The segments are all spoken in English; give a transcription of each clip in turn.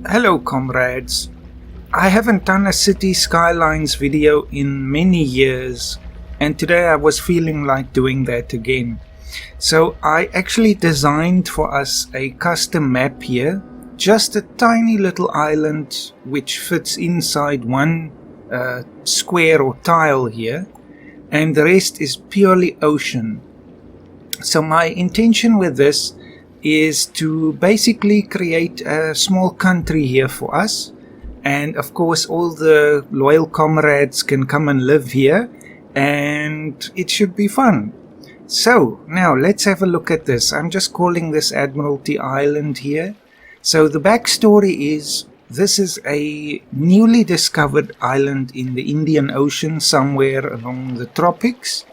Hello comrades. I haven't done a Cities Skylines video in many years, and today I was feeling like doing that again. So I actually designed for us a custom map here, just a tiny little island which fits inside one square or tile here, and the rest is purely ocean. So my intention with this is to basically create a small country here for us, and of course all the loyal comrades can come and live here, and it should be fun. So now let's have a look at this. I'm just calling this Admiralty Island here. So the backstory is this is a newly discovered island in the Indian Ocean somewhere along the tropics.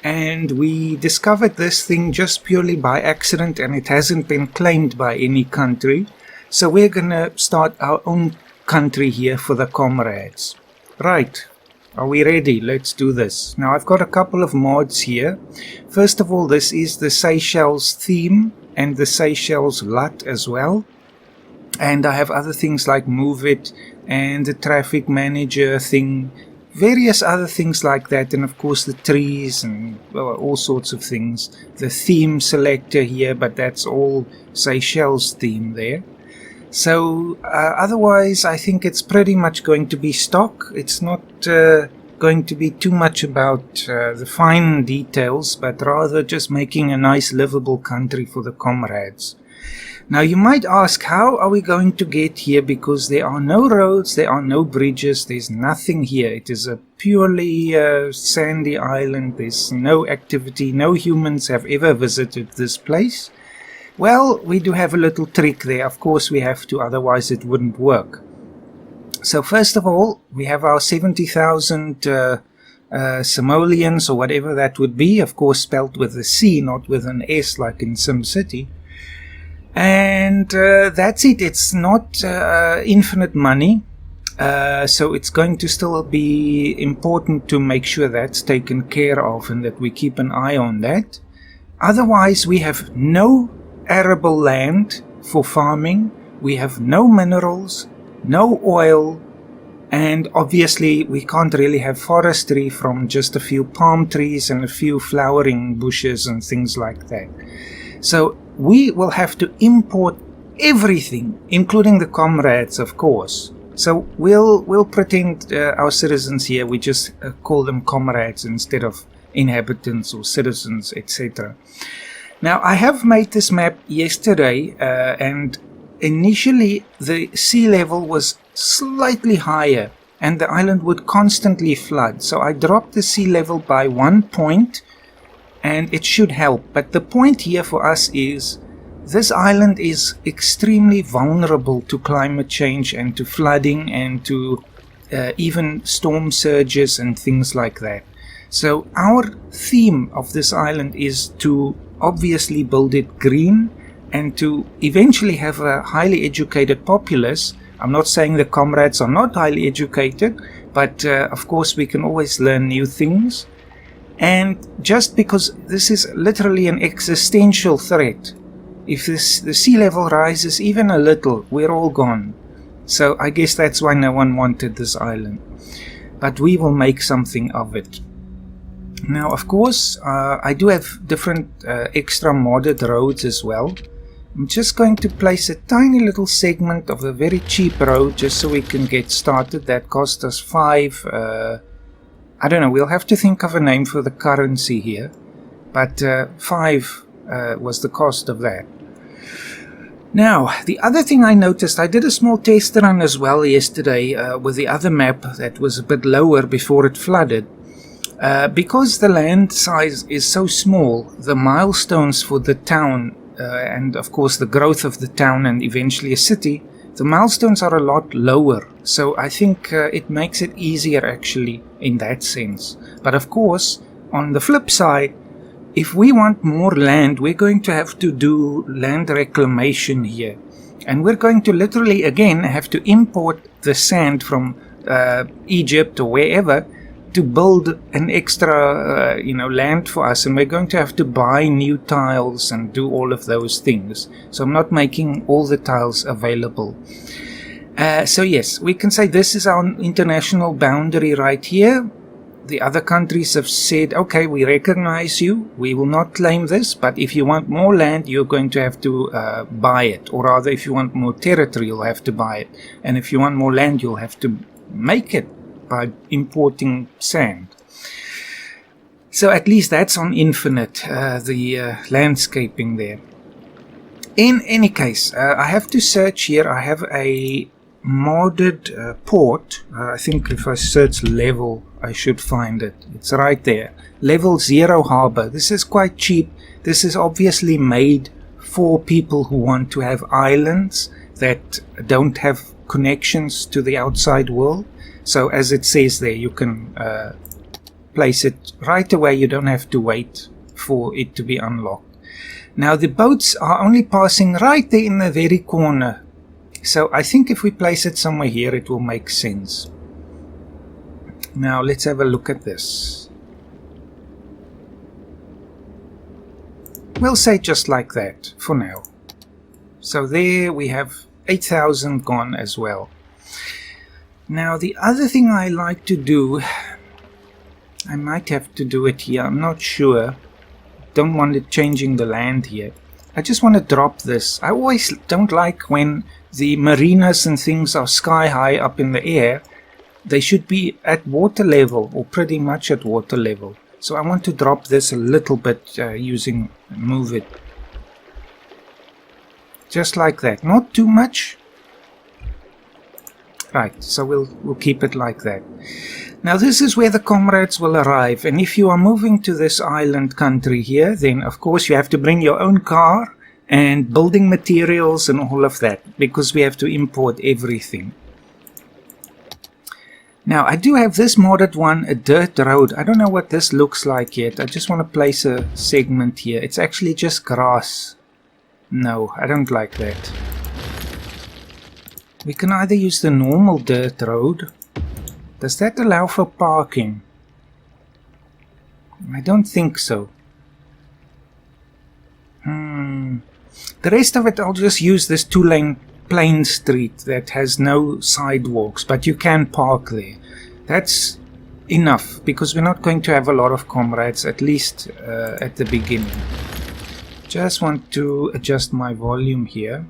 And we discovered this thing just purely by accident, and it hasn't been claimed by any country. So we're gonna start our own country here for the comrades. Right, are we ready? Let's do this. Now I've got a couple of mods here. First of all, this is the Seychelles theme and the Seychelles LUT as well. And I have other things like Move It and the Traffic Manager thing, various other things like that, and of course the trees and all sorts of things. The theme selector here, but that's all Seychelles theme there. So otherwise I think it's pretty much going to be stock. It's not going to be too much about the fine details, but rather just making a nice livable country for the comrades. Now you might ask, how are we going to get here? Because there are no roads, there are no bridges, there's nothing here. It is a purely sandy island. There's no activity, no humans have ever visited this place. Well, we do have a little trick there. Of course we have to, otherwise it wouldn't work. So first of all, we have our 70,000 simoleons, or whatever that would be, of course spelled with a C, not with an S like in SimCity. And that's it. It's not infinite money, so it's going to still be important to make sure that's taken care of and that we keep an eye on that. Otherwise we have no arable land for farming, we have no minerals, no oil, and obviously we can't really have forestry from just a few palm trees and a few flowering bushes and things like that. So we will have to import everything, including the comrades, of course. So we'll pretend our citizens here, we just call them comrades instead of inhabitants or citizens, etc. Now I have made this map yesterday, and initially the sea level was slightly higher and the island would constantly flood. So I dropped the sea level by 1 point, and it should help. But the point here for us is this island is extremely vulnerable to climate change and to flooding and to even storm surges and things like that. So our theme of this island is to obviously build it green and to eventually have a highly educated populace. I'm not saying the comrades are not highly educated, but of course we can always learn new things. And just because this is literally an existential threat, if the sea level rises even a little, we're all gone. So I guess that's why no one wanted this island. But we will make something of it. Now, of course, I do have different extra modded roads as well. I'm just going to place a tiny little segment of a very cheap road just so we can get started. That cost us 5... I don't know, we'll have to think of a name for the currency here, but 5 was the cost of that. Now, the other thing I noticed, I did a small test run as well yesterday with the other map that was a bit lower before it flooded. Because the land size is so small, the milestones for the town and of course the growth of the town and eventually a city, the milestones are a lot lower. So I think it makes it easier actually in that sense. But of course, on the flip side, if we want more land, we're going to have to do land reclamation here. And we're going to literally again have to import the sand from Egypt or wherever to build an extra land for us, and we're going to have to buy new tiles and do all of those things. So I'm not making all the tiles available. So yes, we can say this is our international boundary right here. The other countries have said, okay, we recognize you, we will not claim this, but if you want more land, you're going to have to buy it. Or rather, if you want more territory, you'll have to buy it. And if you want more land, you'll have to make it by importing sand. So at least that's on Infinite, the landscaping there. In any case, I have to search here. I have a modded port. I think if I search level, I should find it. It's right there. Level 0 harbor. This is quite cheap. This is obviously made for people who want to have islands that don't have connections to the outside world. So as it says there, you can place it right away. You don't have to wait for it to be unlocked. Now the boats are only passing right there in the very corner. So I think if we place it somewhere here, it will make sense. Now let's have a look at this. We'll say just like that for now. So there we have 8,000 gone as well. Now the other thing I like to do, I might have to do it here, I'm not sure. Don't want it changing the land here. I just want to drop this. I always don't like when the marinas and things are sky high up in the air. They should be at water level, or pretty much at water level. So I want to drop this a little bit using move it. Just like that. Not too much. Right, so we'll keep it like that. Now this is where the comrades will arrive, and if you are moving to this island country here, then of course you have to bring your own car and building materials and all of that, because we have to import everything. Now I do have this modded one, a dirt road. I don't know what this looks like yet. I just want to place a segment here. It's actually just grass. No, I don't like that. We can either use the normal dirt road. Does that allow for parking? I don't think so. The rest of it I'll just use this 2-lane plain street that has no sidewalks, but you can park there. That's enough, because we're not going to have a lot of comrades, at least at the beginning. Just want to adjust my volume here.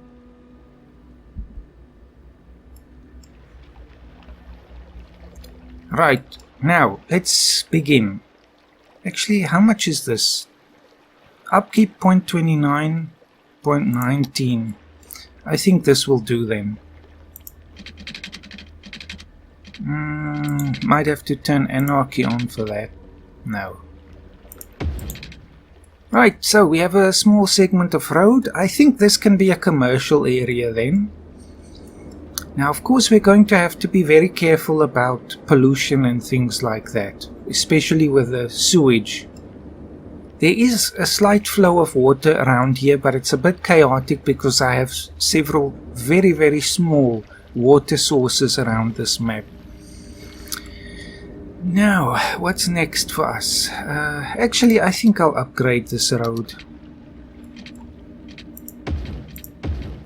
Right, now let's begin. Actually, how much is this? Upkeep 0.29, 0.19. I think this will do then. Might have to turn anarchy on for that. No. Right, so we have a small segment of road. I think this can be a commercial area then. Now, of course, we're going to have to be very careful about pollution and things like that, especially with the sewage. There is a slight flow of water around here, but it's a bit chaotic because I have several very, very small water sources around this map. Now, what's next for us? Actually, I think I'll upgrade this road.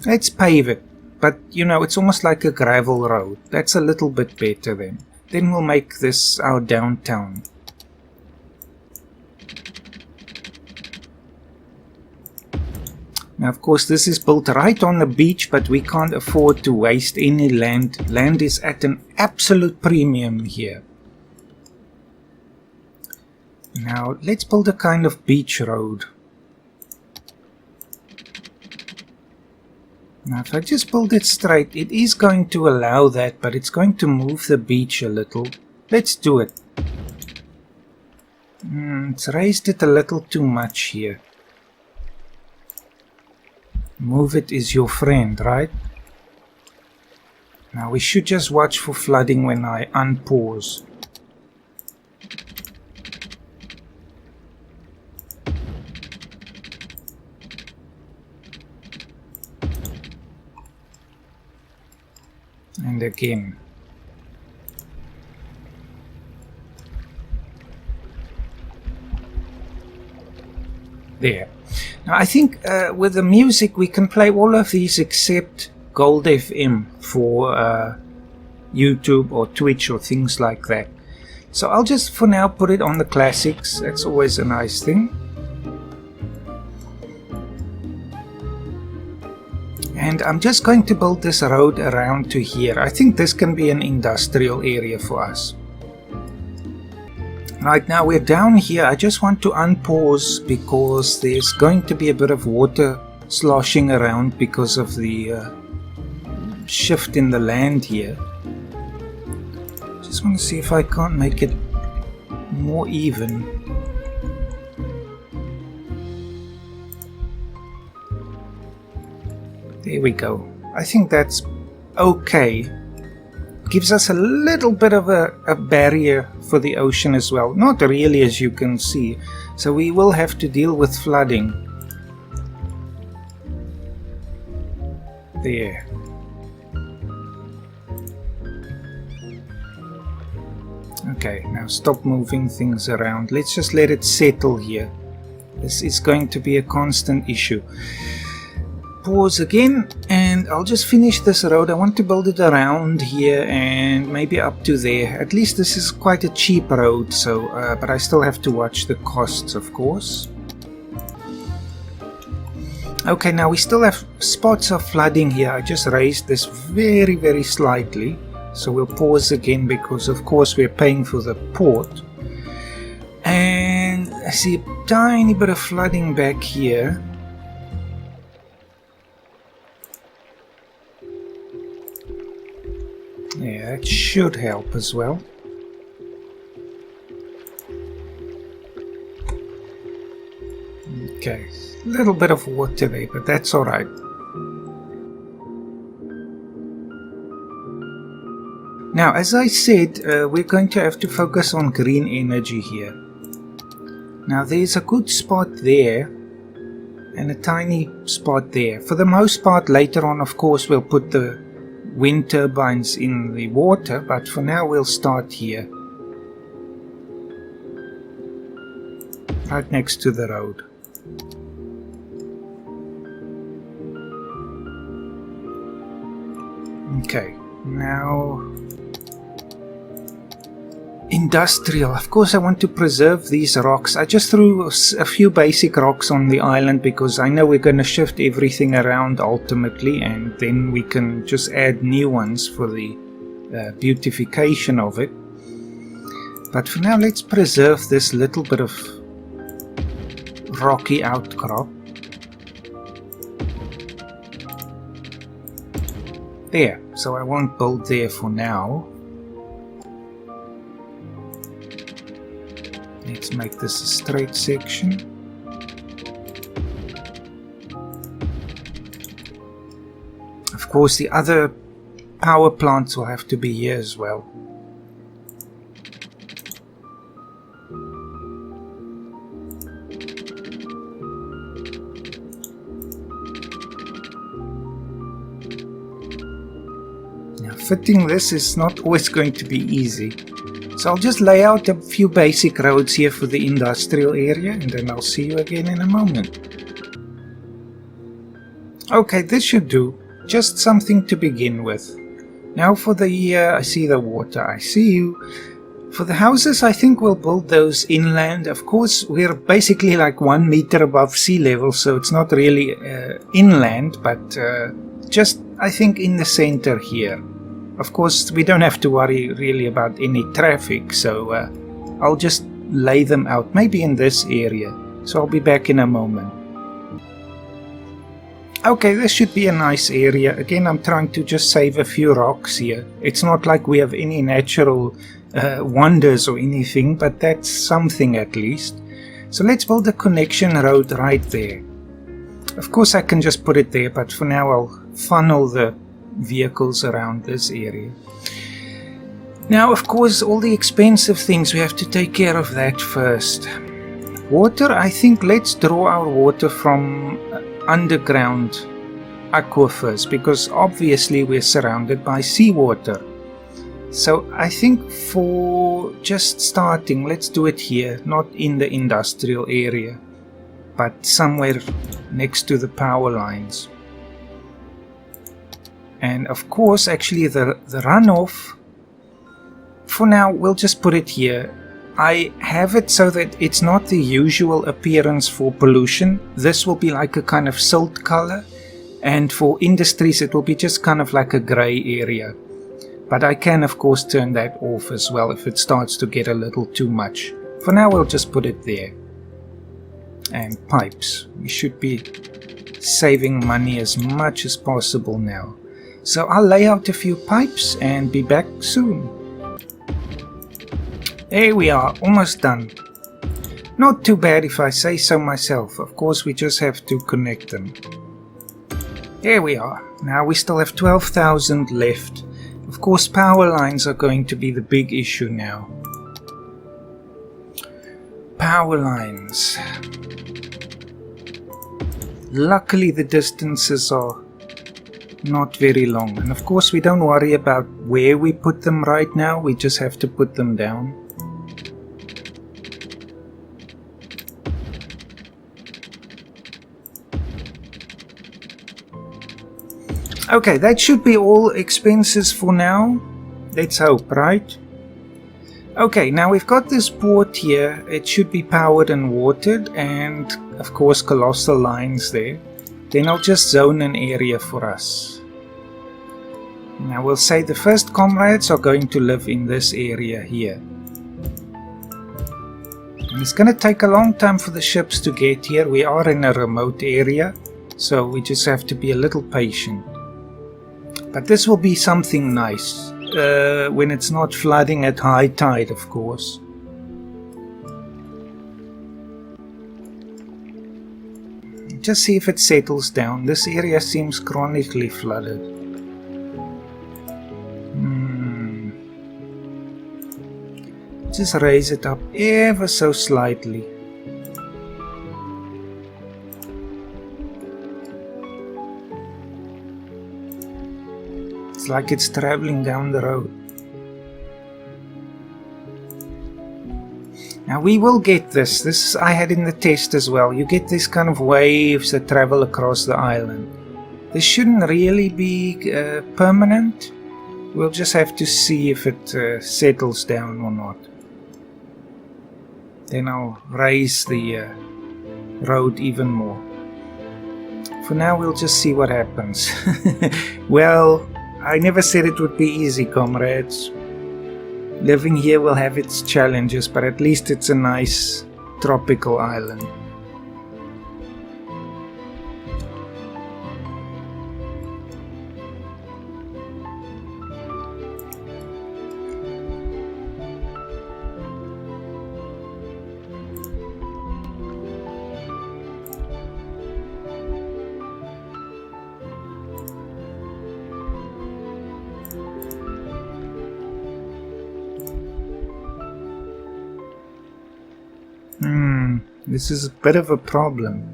Let's pave it. But, you know, it's almost like a gravel road. That's a little bit better then. Then we'll make this our downtown. Now, of course, this is built right on the beach, but we can't afford to waste any land. Land is at an absolute premium here. Now, let's build a kind of beach road. Now if I just build it straight, it is going to allow that, but it's going to move the beach a little. Let's do it. It's raised it a little too much here. Move it is your friend, right? Now we should just watch for flooding when I unpause. And again. There. Now I think with the music we can play all of these except Gold FM for YouTube or Twitch or things like that. So I'll just for now put it on the classics. That's always a nice thing. And I'm just going to build this road around to here. I think this can be an industrial area for us. Right now we're down here. I just want to unpause because there's going to be a bit of water sloshing around because of the shift in the land here. Just want to see if I can't make it more even. There we go. I think that's okay. Gives us a little bit of a barrier for the ocean as well. Not really, as you can see. So we will have to deal with flooding. There. Okay, now stop moving things around. Let's just let it settle here. This is going to be a constant issue. Pause again, and I'll just finish this road. I want to build it around here and maybe up to there. At least this is quite a cheap road, so but I still have to watch the costs, of course. Okay, now we still have spots of flooding here. I just raised this very, very slightly. So we'll pause again because, of course, we're paying for the port. And I see a tiny bit of flooding back here. Yeah, that should help as well. Okay, a little bit of water there, but that's alright. Now, as I said, we're going to have to focus on green energy here. Now, there's a good spot there and a tiny spot there. For the most part, later on, of course, we'll put the wind turbines in the water, but for now we'll start here, right next to the road. Okay, now industrial. Of course, I want to preserve these rocks. I just threw a few basic rocks on the island because I know we're going to shift everything around ultimately, and then we can just add new ones for the beautification of it. But for now, let's preserve this little bit of rocky outcrop. There, so I won't build there for now. Let's make this a straight section. Of course, the other power plants will have to be here as well. Now, fitting this is not always going to be easy. So I'll just lay out a few basic roads here for the industrial area, and then I'll see you again in a moment. Okay, this should do. Just something to begin with. Now for the, I see the water, I see you. For the houses, I think we'll build those inland. Of course, we're basically like 1 meter above sea level, so it's not really inland, but just, I think, in the center here. Of course, we don't have to worry really about any traffic, so I'll just lay them out, maybe in this area. So I'll be back in a moment. Okay, this should be a nice area. Again, I'm trying to just save a few rocks here. It's not like we have any natural wonders or anything, but that's something at least. So let's build a connection road right there. Of course, I can just put it there, but for now I'll funnel the vehicles around this area. Now, of course, all the expensive things, we have to take care of that first. Water, I think let's draw our water from underground aquifers, because obviously we're surrounded by seawater. So I think for just starting, let's do it here, not in the industrial area, but somewhere next to the power lines. And of course, actually the runoff, for now, we'll just put it here. I have it so that it's not the usual appearance for pollution. This will be like a kind of silt color. And for industries, it will be just kind of like a gray area. But I can, of course, turn that off as well if it starts to get a little too much. For now, we'll just put it there. And pipes. We should be saving money as much as possible now. So I'll lay out a few pipes and be back soon. There we are, almost done. Not too bad if I say so myself. Of course, we just have to connect them. There we are. Now we still have 12,000 left. Of course, power lines are going to be the big issue now. Power lines. Luckily, the distances are not very long. And of course, we don't worry about where we put them right now. We just have to put them down. Okay, that should be all expenses for now. Let's hope, right? Okay, now we've got this port here. It should be powered and watered, and of course colossal lines there. Then I'll just zone an area for us. Now we'll say the first comrades are going to live in this area here. And it's going to take a long time for the ships to get here. We are in a remote area, so we just have to be a little patient. But this will be something nice, when it's not flooding at high tide, of course. Just see if it settles down. This area seems chronically flooded. Just raise it up ever so slightly. It's like it's traveling down the road. Now we will get this. This I had in the test as well. You get these kind of waves that travel across the island. This shouldn't really be permanent. We'll just have to see if it settles down or not. Then I'll raise the road even more. For now we'll just see what happens. Well, I never said it would be easy, comrades. Living here will have its challenges, but at least it's a nice tropical island. This is a bit of a problem.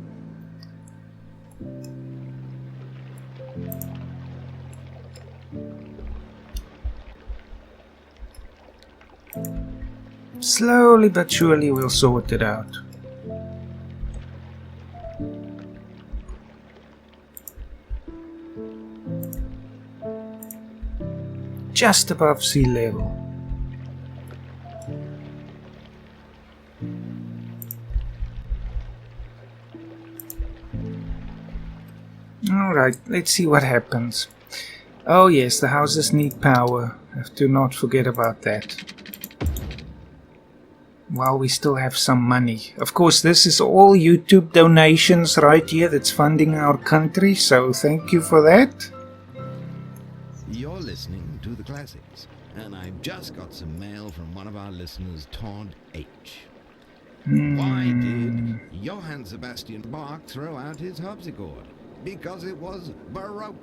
Slowly but surely we'll sort it out. Just above sea level. Alright, let's see what happens. Oh yes, the houses need power. Have to not forget about that. While we still have some money. Of course, this is all YouTube donations right here that's funding our country, so thank you for that. You're listening to the classics, and I've just got some mail from one of our listeners, Todd H. Why did Johann Sebastian Bach throw out his harpsichord? Because it was Baroque.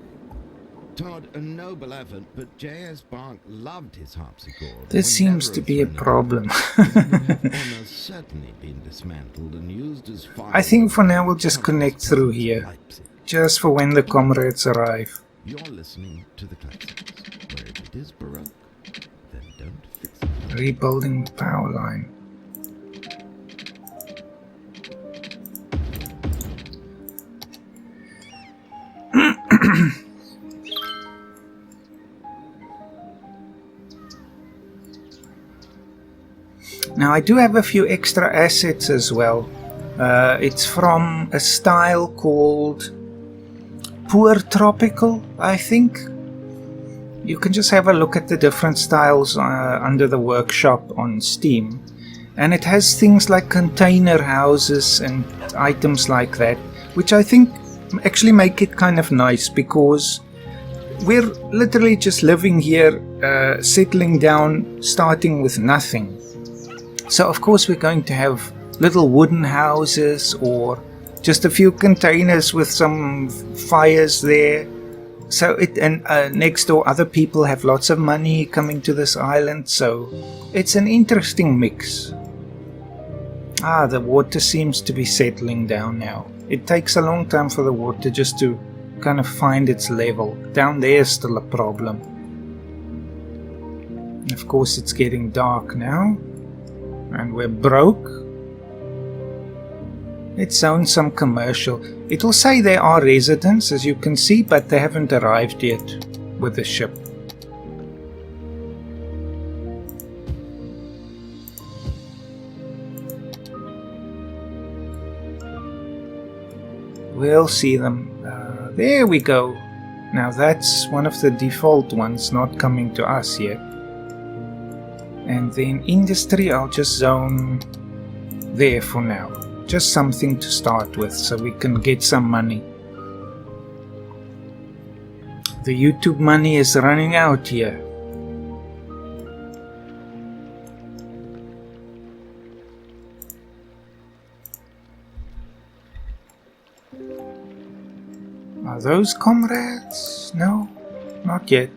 Todd, a noble effort, but J.S. Bach loved his harpsichord. This seems to be a problem. Almost certainly been dismantled and used as I think for now we'll just connect through here, just for when the comrades arrive. You're listening to the classics, where if it is Baroque, then don't fix it. Rebuilding the power line. Now I do have a few extra assets as well. It's from a style called Poor Tropical, I think. You can just have a look at the different styles under the workshop on Steam. And it has things like container houses and items like that, which I think actually make it kind of nice, because we're literally just living here, settling down, starting with nothing. So of course we're going to have little wooden houses or just a few containers with some fires there. So next door other people have lots of money coming to this island, so it's an interesting mix. The water seems to be settling down now. It takes a long time for the water just to kind of find its level. Down there is still a problem. Of course it's getting dark now, and we're broke. Let's zone some commercial. It will say there are residents, as you can see, but they haven't arrived yet with the ship. We'll see them. There we go. Now that's one of the default ones not coming to us yet. And then industry, I'll just zone there for now. Just something to start with so we can get some money. The YouTube money is running out here. Are those comrades? No, not yet.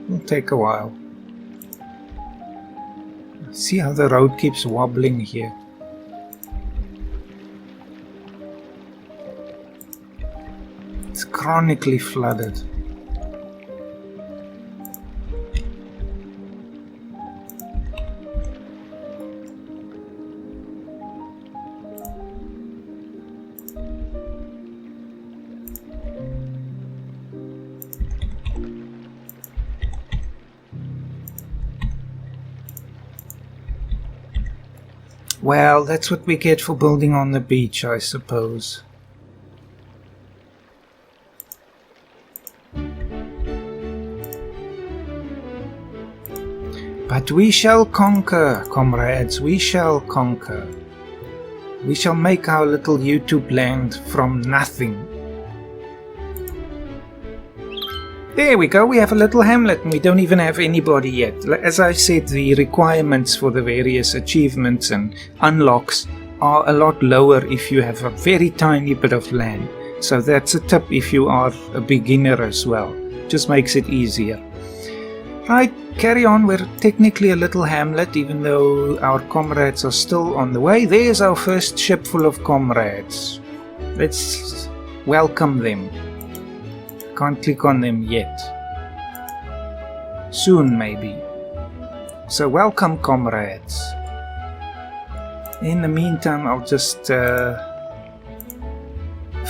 It'll take a while. See how the road keeps wobbling here. It's chronically flooded. Well, that's what we get for building on the beach, I suppose. But we shall conquer, comrades, we shall conquer. We shall make our little YouTube land from nothing. There we go, we have a little hamlet and we don't even have anybody yet. As I said, the requirements for the various achievements and unlocks are a lot lower if you have a very tiny bit of land. So that's a tip if you are a beginner as well. Just makes it easier. Right, carry on. We're technically a little hamlet, even though our comrades are still on the way. There's our first ship full of comrades. Let's welcome them. Can't click on them yet. Soon, maybe. So welcome, comrades. In the meantime, I'll just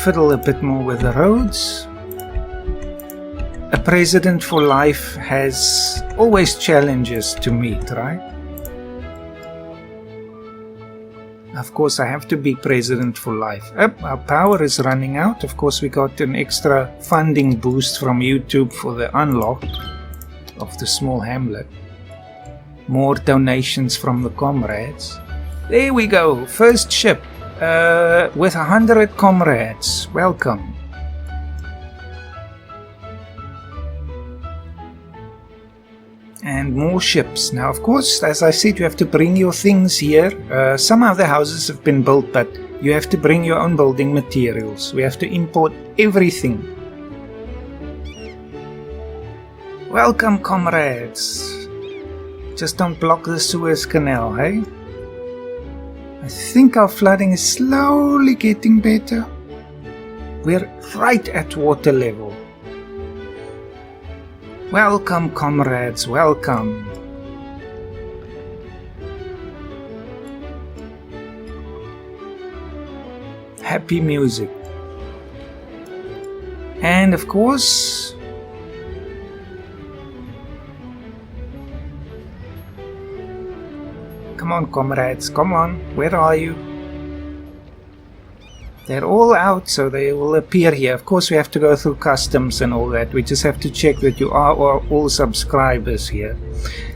fiddle a bit more with the roads. A president for life has always challenges to meet, right? Of course, I have to be president for life. Our power is running out. Of course, we got an extra funding boost from YouTube for the unlock of the small hamlet. More donations from the comrades. There we go. First ship with 100 comrades. Welcome. And more ships. Now, of course, as I said, you have to bring your things here. Some of the houses have been built, but you have to bring your own building materials. We have to import everything. Welcome, comrades. Just don't block the Suez Canal, hey? I think our flooding is slowly getting better. We're right at water level. Welcome, comrades, welcome. Happy music. And of course, Come on, comrades, come on. Where are you? They're all out, so they will appear here. Of course, we have to go through customs and all that. We just have to check that you are all subscribers here.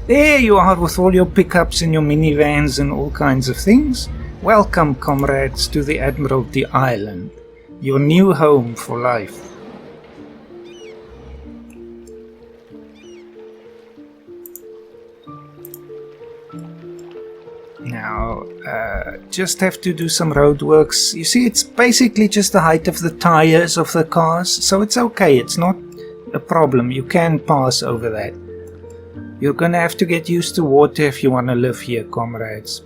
There you are with all your pickups and your minivans and all kinds of things. Welcome, comrades, to the Admiralty Island, your new home for life. Now, just have to do some road works. You see, it's basically just the height of the tires of the cars, so it's okay. It's not a problem. You can pass over that. You're gonna have to get used to water if you want to live here, comrades.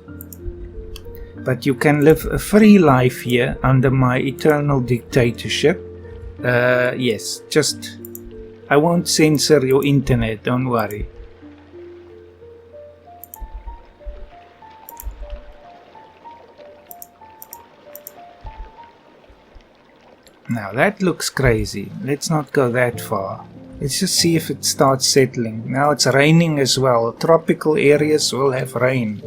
But you can live a free life here under my eternal dictatorship. Yes, just... I won't censor your internet, don't worry. Now that looks crazy. Let's not go that far. Let's just see if it starts settling. Now it's raining as well. Tropical areas will have rain.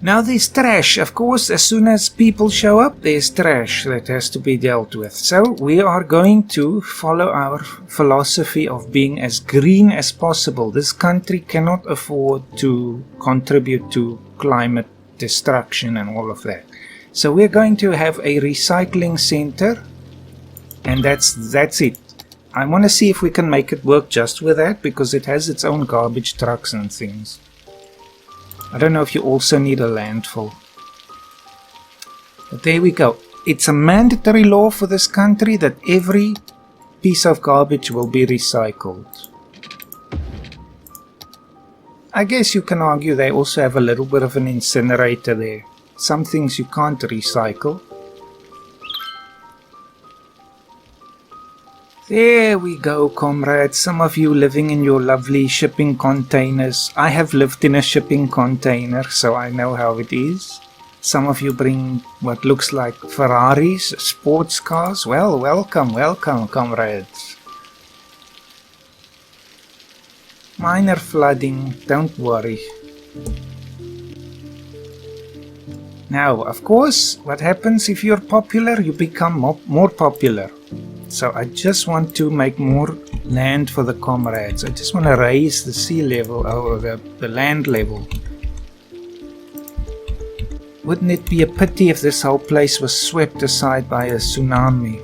Now there's trash. Of course, as soon as people show up, there's trash that has to be dealt with. So we are going to follow our philosophy of being as green as possible. This country cannot afford to contribute to climate destruction and all of that. So we're going to have a recycling center, and that's it. I want to see if we can make it work just with that, because it has its own garbage trucks and things. I don't know if you also need a landfill. But there we go. It's a mandatory law for this country that every piece of garbage will be recycled. I guess you can argue they also have a little bit of an incinerator there. Some things you can't recycle. There we go, comrades. Some of you living in your lovely shipping containers. I have lived in a shipping container, so I know how it is. Some of you bring what looks like Ferraris, sports cars. Well, welcome, welcome, comrades. Minor flooding, don't worry. Now, of course, what happens if you're popular? You become more popular. So I just want to make more land for the comrades. I just want to raise the sea level, or the land level. Wouldn't it be a pity if this whole place was swept aside by a tsunami?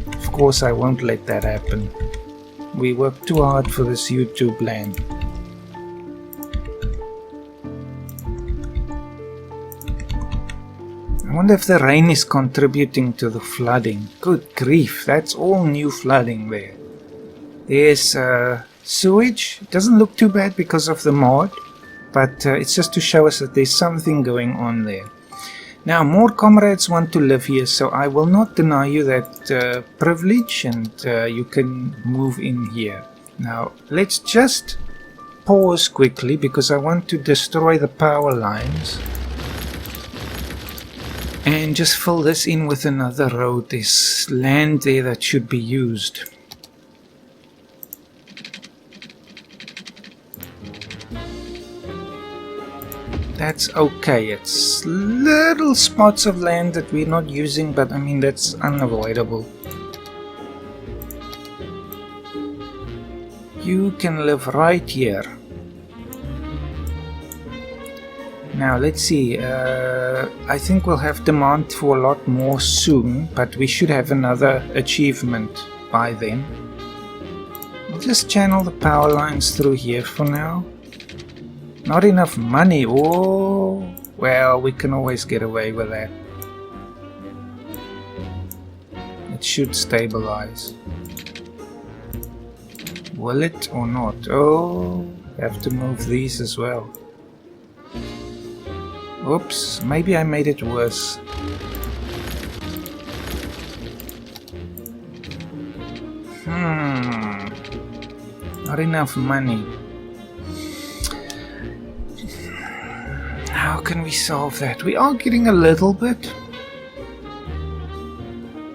Of course, I won't let that happen. We work too hard for this YouTube land. I wonder if the rain is contributing to the flooding. Good grief, that's all new flooding there. There's sewage. It doesn't look too bad because of the mud, but it's just to show us that there's something going on there. Now, more comrades want to live here, so I will not deny you that privilege, and you can move in here. Now, let's just pause quickly because I want to destroy the power lines. And just fill this in with another road. There's land there that should be used. That's okay. It's little spots of land that we're not using, but I mean, that's unavoidable. You can live right here. Now let's see, I think we'll have demand for a lot more soon, but we should have another achievement by then. We'll just channel the power lines through here for now. Not enough money, oh, well, we can always get away with that. It should stabilize. Will it or not? Oh, have to move these as well. Oops, maybe I made it worse. Not enough money. How can we solve that? We are getting a little bit.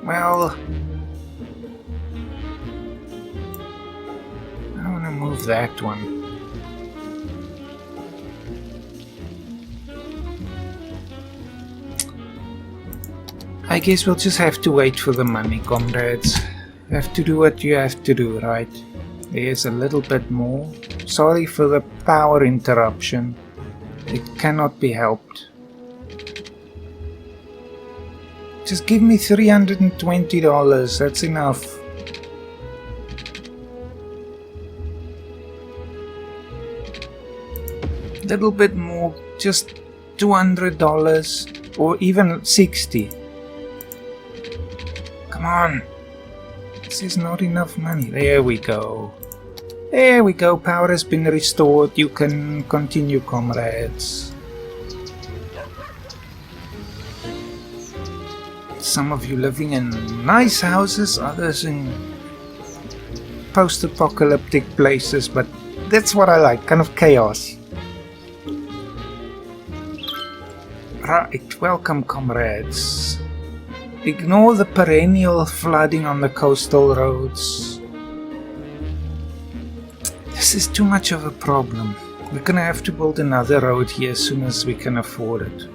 Well, I want to move that one. I guess we'll just have to wait for the money, comrades. You have to do what you have to do, right? There's a little bit more. Sorry for the power interruption. It cannot be helped. Just give me $320. That's enough. Little bit more. Just $200 or even 60. Come on. This is not enough money. There we go. There we go. Power has been restored. You can continue, comrades. Some of you living in nice houses, others in post-apocalyptic places, but that's what I like, kind of chaos. Right, welcome, comrades. Ignore the perennial flooding on the coastal roads. This is too much of a problem. We're gonna have to build another road here as soon as we can afford it.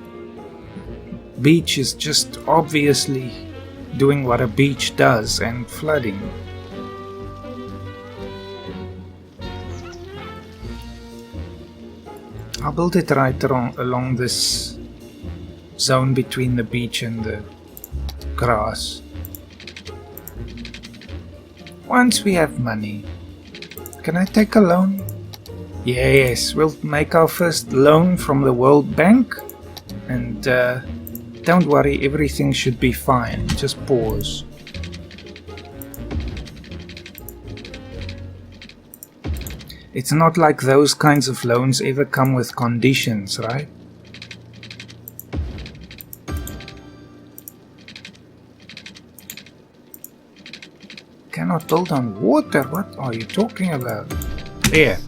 Beach is just obviously doing what a beach does and flooding. I'll build it right along this zone between the beach and the grass. Once we have money. Can I take a loan? Yes, we'll make our first loan from the World Bank. And don't worry, everything should be fine. Just pause. It's not like those kinds of loans ever come with conditions, right? Cannot build on water. What are you talking about? There.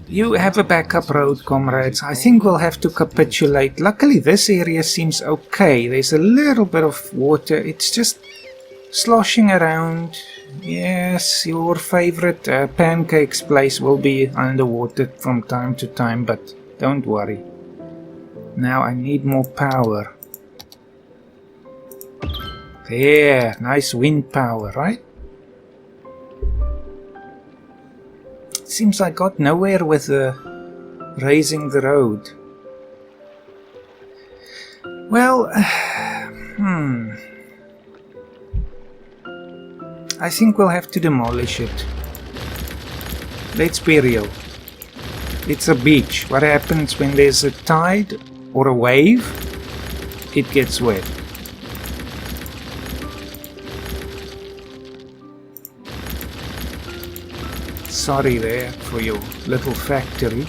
You have a backup road, comrades. I think we'll have to capitulate. Luckily, this area seems okay. There's a little bit of water. It's just sloshing around. Yes, your favorite pancakes place will be underwater from time to time, but don't worry. Now I need more power. There, nice wind power, right? Seems I got nowhere with raising the road. Well, I think we'll have to demolish it. Let's be real. It's a beach. What happens when there's a tide or a wave? It gets wet. Sorry there for your little factory.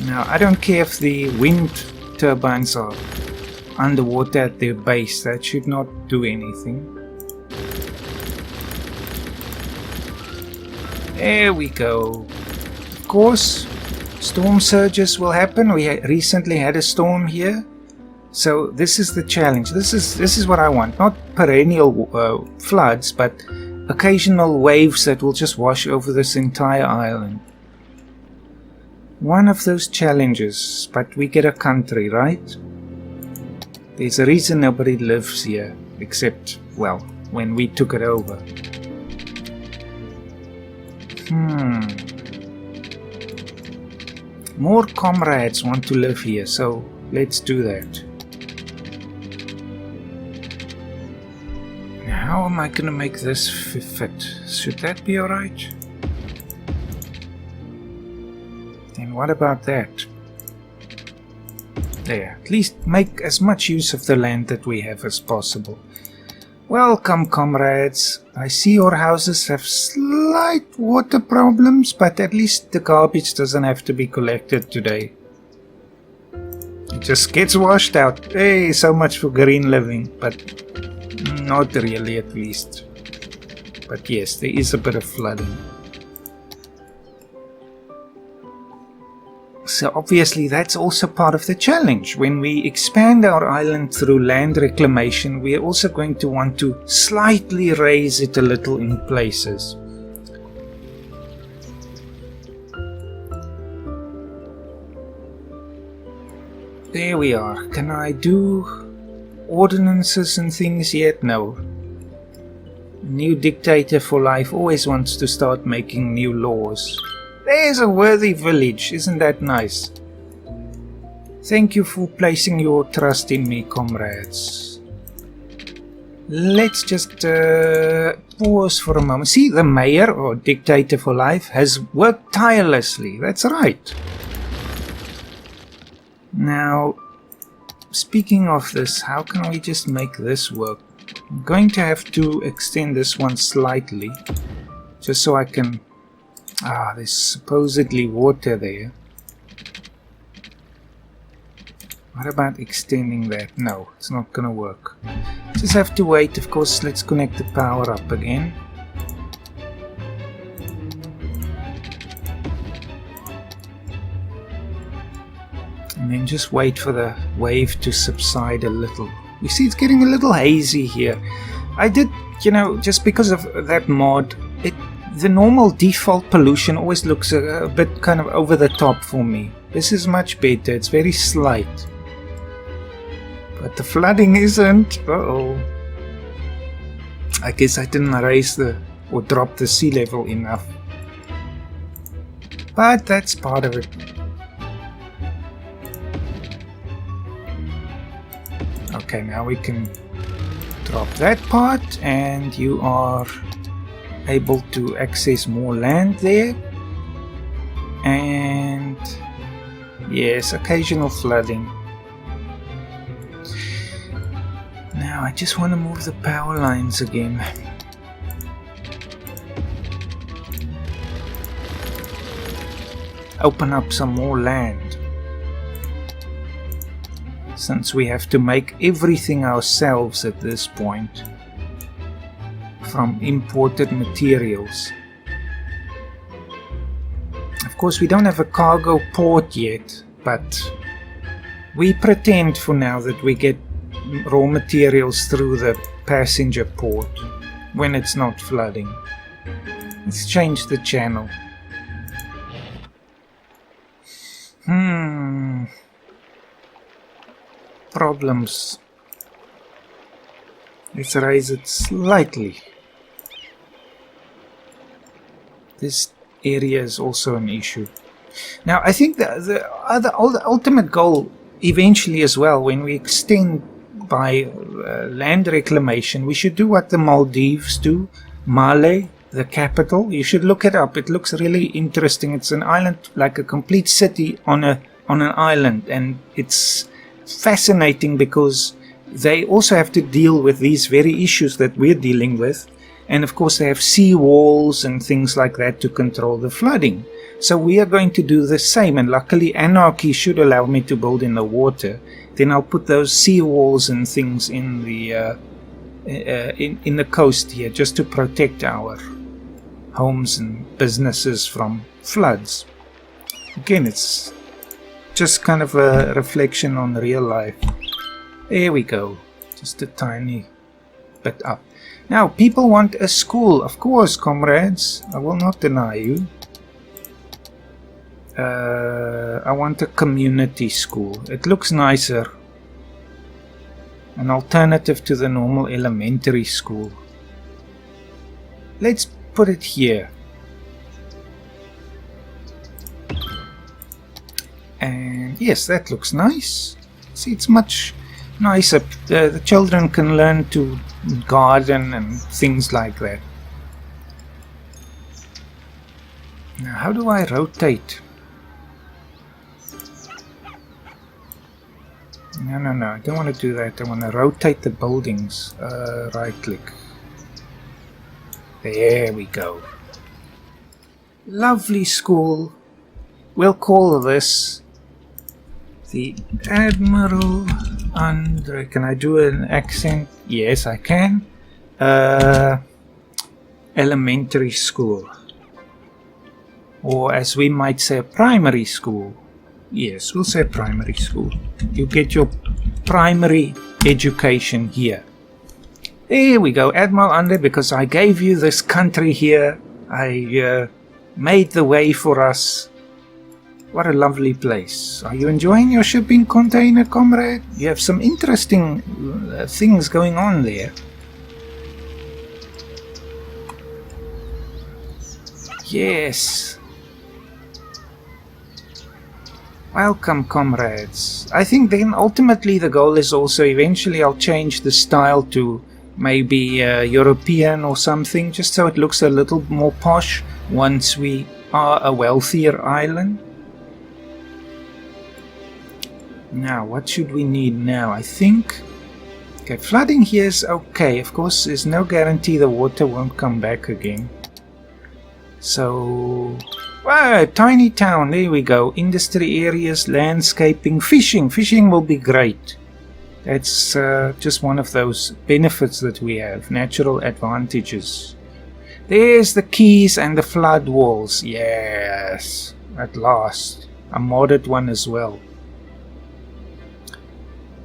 Now, I don't care if the wind turbines are underwater at their base. That should not do anything. There we go. Of course, storm surges will happen. We recently had a storm here. So this is the challenge. This is what I want. Not perennial floods, but occasional waves that will just wash over this entire island. One of those challenges, but we get a country, right? There's a reason nobody lives here, except, well, when we took it over. More comrades want to live here, so let's do that. How am I gonna make this fit? Should that be alright? Then what about that? There, at least make as much use of the land that we have as possible. Welcome, comrades. I see your houses have slight water problems, but at least the garbage doesn't have to be collected today. It just gets washed out. Hey, so much for green living, but not really, at least. But yes, there is a bit of flooding. So obviously that's also part of the challenge. When we expand our island through land reclamation, we are also going to want to slightly raise it a little in places. There we are. Can I do ordinances and things yet? No. New dictator for life always wants to start making new laws. There's a worthy village. Isn't that nice? Thank you for placing your trust in me, comrades. Let's just pause for a moment. See, the mayor, or dictator for life, has worked tirelessly. That's right. Now, speaking of this, how can we just make this work? I'm going to have to extend this one slightly, just so I can... there's supposedly water there. What about extending that? No, it's not gonna work. Just have to wait. Of course, let's connect the power up again. And then just wait for the wave to subside a little. You see, it's getting a little hazy here. I did, just because of that mod, the normal default pollution always looks a bit kind of over the top for me. This is much better. It's very slight. But the flooding isn't. Uh-oh. I guess I didn't raise or drop the sea level enough. But that's part of it. Okay, now we can drop that part, and you are able to access more land there. And yes, occasional flooding. Now I just want to move the power lines again. Open up some more land. Since we have to make everything ourselves at this point. From imported materials. Of course, we don't have a cargo port yet, but we pretend for now that we get raw materials through the passenger port when it's not flooding. Let's change the channel. Problems. Let's raise it slightly. This area is also an issue. Now, I think the ultimate goal eventually as well, when we extend by land reclamation, we should do what the Maldives do. Male, the capital. You should look it up. It looks really interesting. It's an island, like a complete city on an island, and it's fascinating because they also have to deal with these very issues that we're dealing with. And of course they have sea walls and things like that to control the flooding. So we are going to do the same, and luckily anarchy should allow me to build in the water. Then I'll put those sea walls and things in the in the coast here, just to protect our homes and businesses from floods. Again, it's just kind of a reflection on real life. There we go, just a tiny bit up. Now, people want a school, of course, comrades. I will not deny you. I want a community school. It looks nicer. An alternative to the normal elementary school. Let's put it here. And yes, that looks nice. See, it's much nicer. The children can learn to garden and things like that. Now, how do I rotate? No, I don't want to do that. I want to rotate the buildings. Right click. There we go. Lovely school. We'll call this the Admiral Andre. Can I do an accent? Yes, I can. Elementary school. Or as we might say, primary school. Yes, we'll say primary school. You get your primary education here. There we go, Admiral Andre, because I gave you this country here. I made the way for us. What a lovely place. Are you enjoying your shipping container, comrade? You have some interesting things going on there. Yes. Welcome, comrades. I think then ultimately the goal is also eventually I'll change the style to maybe European or something, just so it looks a little more posh once we are a wealthier island. Now, what should we need now? I think... Okay, flooding here is okay. Of course, there's no guarantee the water won't come back again. So... Wow, tiny town, there we go. Industry areas, landscaping, fishing. Fishing will be great. That's just one of those benefits that we have. Natural advantages. There's the keys and the flood walls. Yes, at last. A modded one as well.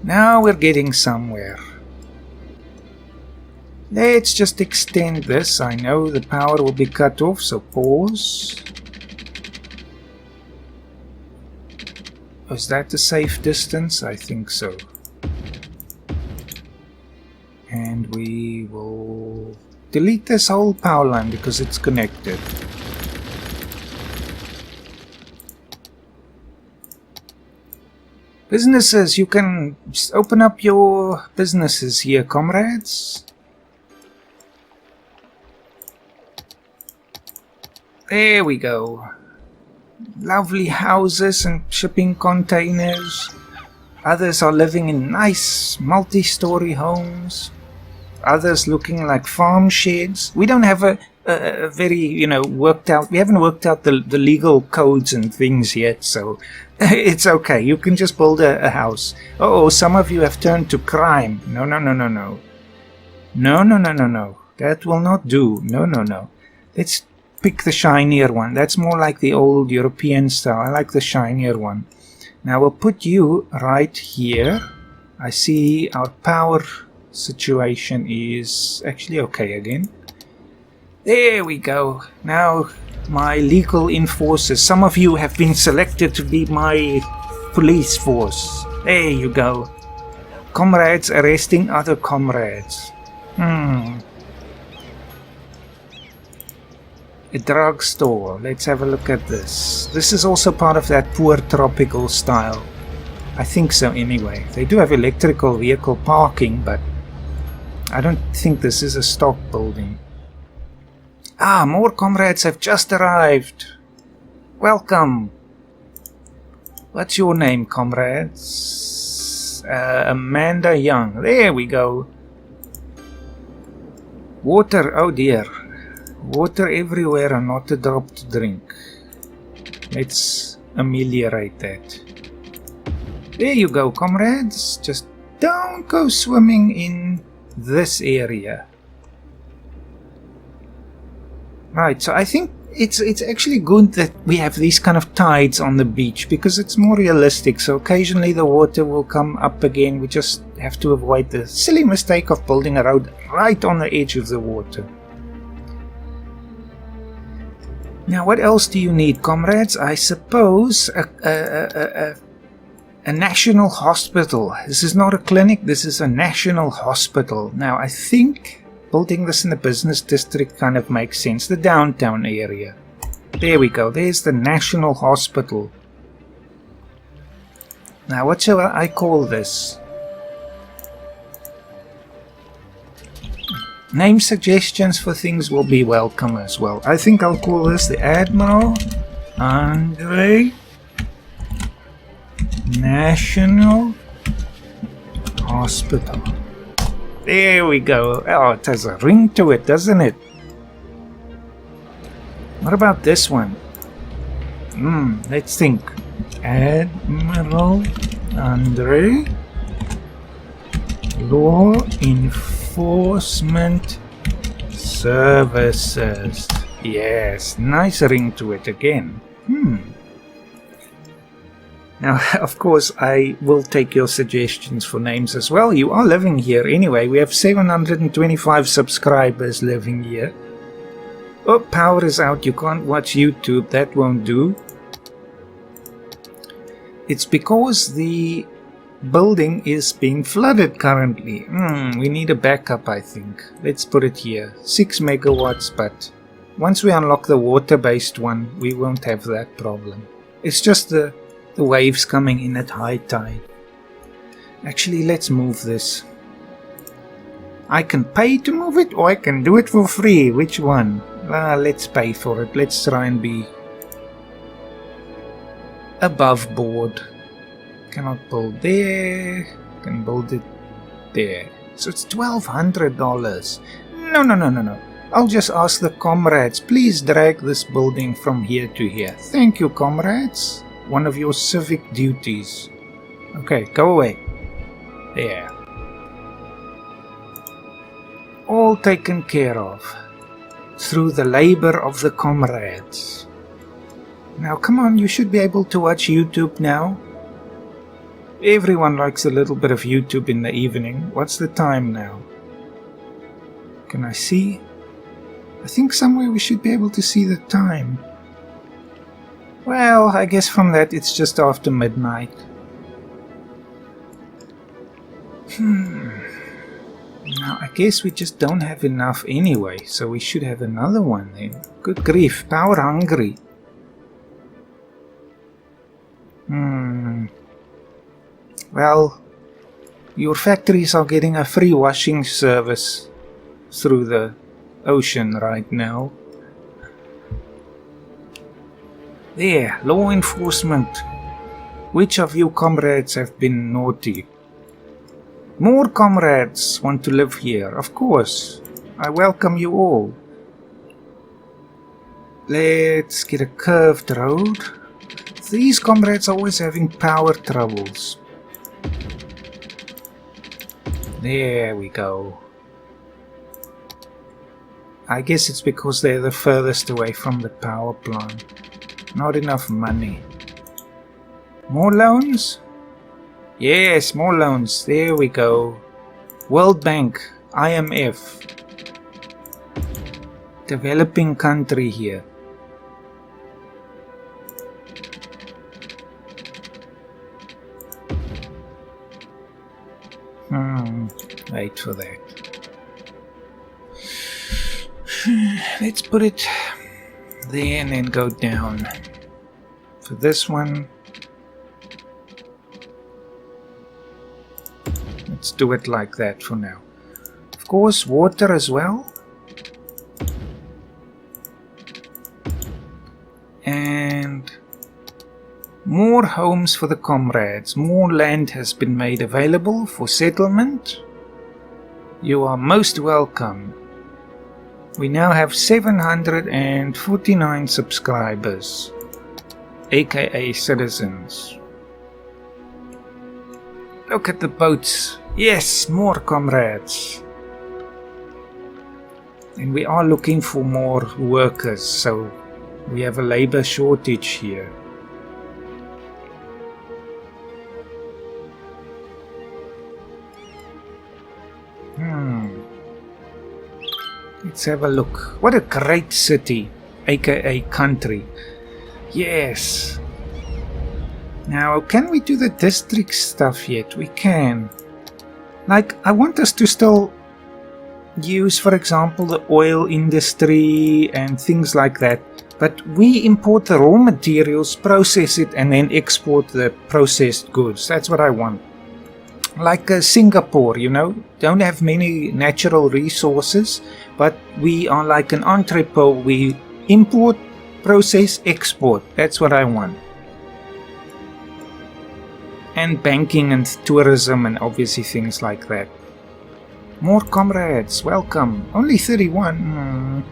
Now we're getting somewhere. Let's just extend this. I know the power will be cut off, so pause. Is that a safe distance? I think so. And we will delete this whole power line because it's connected. Businesses, you can open up your businesses here, comrades. There we go. Lovely houses and shipping containers. Others are living in nice multi-story homes. Others looking like farm sheds. We don't have a very, worked out. We haven't worked out the legal codes and things yet, so it's okay. You can just build a house. Oh, some of you have turned to crime. No. No. That will not do. No. Let's pick the shinier one. That's more like the old European style. I like the shinier one. Now we'll put you right here. I see our power situation is actually okay again. There we go. Now my legal enforcers. Some of you have been selected to be my police force. There you go. Comrades arresting other comrades. A drugstore. Let's have a look at this. This is also part of that poor tropical style. I think so anyway. They do have electrical vehicle parking, but I don't think this is a stock building. Ah, more comrades have just arrived. Welcome. What's your name, comrades? Amanda Young. There we go. Water. Oh dear. Water everywhere and not a drop to drink. Let's ameliorate that. There you go, comrades. Just don't go swimming in this area. Right, so I think it's actually good that we have these kind of tides on the beach because it's more realistic. So occasionally the water will come up again. We just have to avoid the silly mistake of building a road right on the edge of the water. Now, what else do you need, comrades? I suppose a national hospital. This is not a clinic, this is a national hospital. Now, I think building this in the business district kind of makes sense. The downtown area. There we go. There's the national hospital. Now, what shall I call this? Name suggestions for things will be welcome as well. I think I'll call this the Admiral Andre National Hospital. There we go. Oh, it has a ring to it, doesn't it? What about this one? Let's think. Admiral Andre Law Enforcement Services. Yes, nice ring to it again. Now, of course, I will take your suggestions for names as well. You are living here anyway. We have 725 subscribers living here. Oh, power is out. You can't watch YouTube. That won't do. It's because the building is being flooded currently. We need a backup, I think. Let's put it here. 6 megawatts, but once we unlock the water-based one, we won't have that problem. It's just the waves coming in at high tide. Actually, let's move this. I can pay to move it, or I can do it for free. Which one? Let's pay for it. Let's try and be above board. Cannot build there. Can build it there. So it's $1,200. No. I'll just ask the comrades. Please drag this building from here to here. Thank you, comrades. One of your civic duties. Okay, go away. There. All taken care of through the labor of the comrades. Now come on, you should be able to watch YouTube now. Everyone likes a little bit of YouTube in the evening. What's the time now? Can I see? I think somewhere we should be able to see the time. Well, I guess from that it's just after midnight. Now, I guess we just don't have enough anyway, so we should have another one then. Good grief, power hungry. Well, your factories are getting a free washing service through the ocean right now. There, law enforcement. Which of you comrades have been naughty? More comrades want to live here, of course. I welcome you all. Let's get a curved road. These comrades are always having power troubles. There we go. I guess it's because they're the furthest away from the power plant. Not enough money. More loans? Yes, more loans. There we go. World Bank, IMF. Developing country here. Wait for that. Let's put it there and then go down. For this one, let's do it like that for now. Of course, water as well. And more homes for the comrades. More land has been made available for settlement. You are most welcome. We now have 749 subscribers, aka citizens. Look at the boats. Yes, more comrades. And we are looking for more workers, so we have a labor shortage here. Let's have a look. What a great city, aka country. Yes. Now, can we do the district stuff yet? We can. Like, I want us to still use, for example, the oil industry and things like that. But we import the raw materials, process it, and then export the processed goods. That's what I want. Like Singapore, you know, don't have many natural resources, but we are like an entrepot. We import, process, export. That's what I want. And banking and tourism and obviously things like that. More comrades, welcome. Only 31.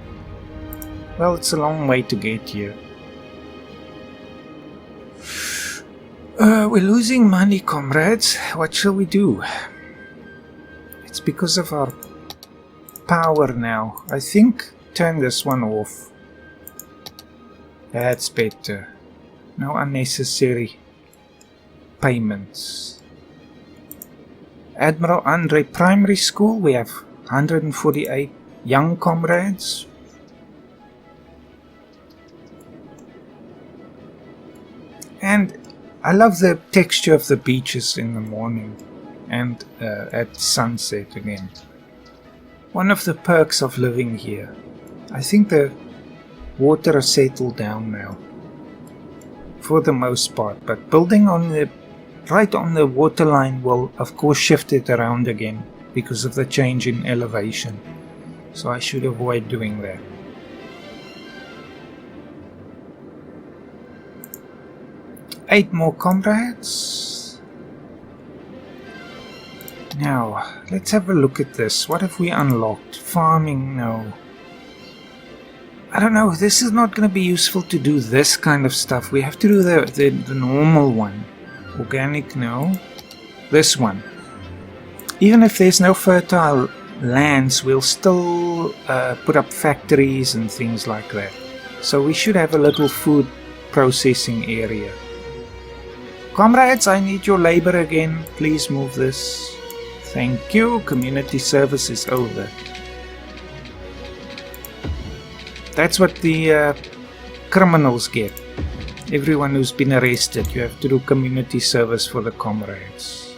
Well, it's a long way to get here. We're losing money, comrades. What shall we do? It's because of our power now. I think turn this one off. That's better. No unnecessary payments. Admiral Andre Primary School, we have 148 young comrades. And I love the texture of the beaches in the morning and at sunset again. One of the perks of living here. I think the water has settled down now, for the most part, but building right on the waterline will of course shift it around again because of the change in elevation. So I should avoid doing that. Eight more comrades. Now, let's have a look at this. What have we unlocked? Farming, no. I don't know, this is not going to be useful to do this kind of stuff. We have to do the normal one. Organic, no. This one. Even if there's no fertile lands, we'll still put up factories and things like that. So we should have a little food processing area. Comrades, I need your labor again. Please move this. Thank you. Community service is over. That's what the criminals get. Everyone who's been arrested, you have to do community service for the comrades.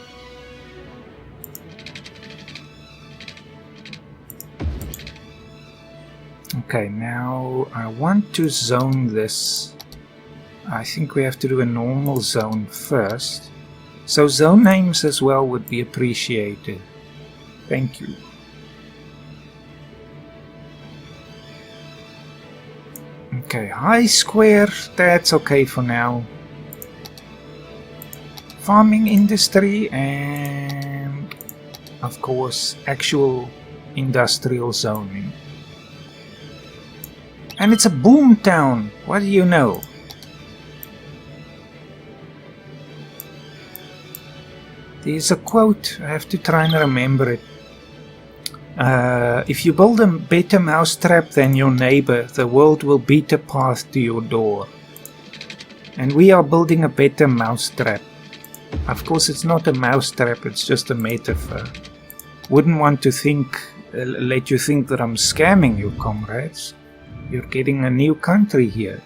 Okay, now I want to zone this. I think we have to do a normal zone first. So zone names as well would be appreciated. Thank you. Okay, high square, that's okay for now. Farming industry and of course actual industrial zoning. And it's a boom town, what do you know? There's a quote, I have to try and remember it. If you build a better mousetrap than your neighbor, the world will beat a path to your door. And we are building a better mousetrap. Of course, it's not a mousetrap, it's just a metaphor. Wouldn't want to let you think that I'm scamming you, comrades. You're getting a new country here.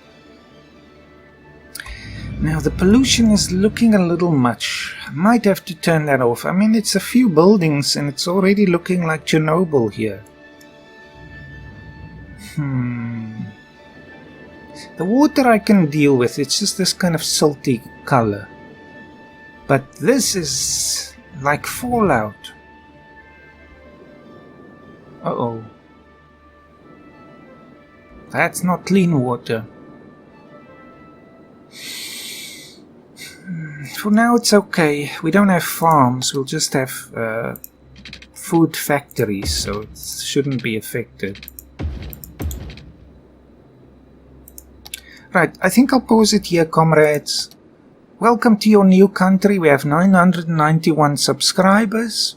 Now the pollution is looking a little much. I might have to turn that off. I mean, it's a few buildings and it's already looking like Chernobyl here. The water I can deal with, it's just this kind of salty color. But this is like Fallout. Uh-oh. That's not clean water. For now it's okay. We don't have farms, we'll just have food factories, so it shouldn't be affected. Right, I think I'll pause it here, comrades. Welcome to your new country. We have 991 subscribers.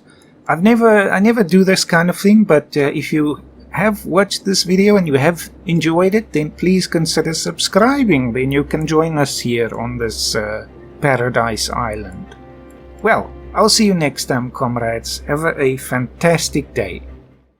I never do this kind of thing, but if you have watched this video and you have enjoyed it, then please consider subscribing. Then you can join us here on this Paradise Island. Well, I'll see you next time, comrades. Have a fantastic day.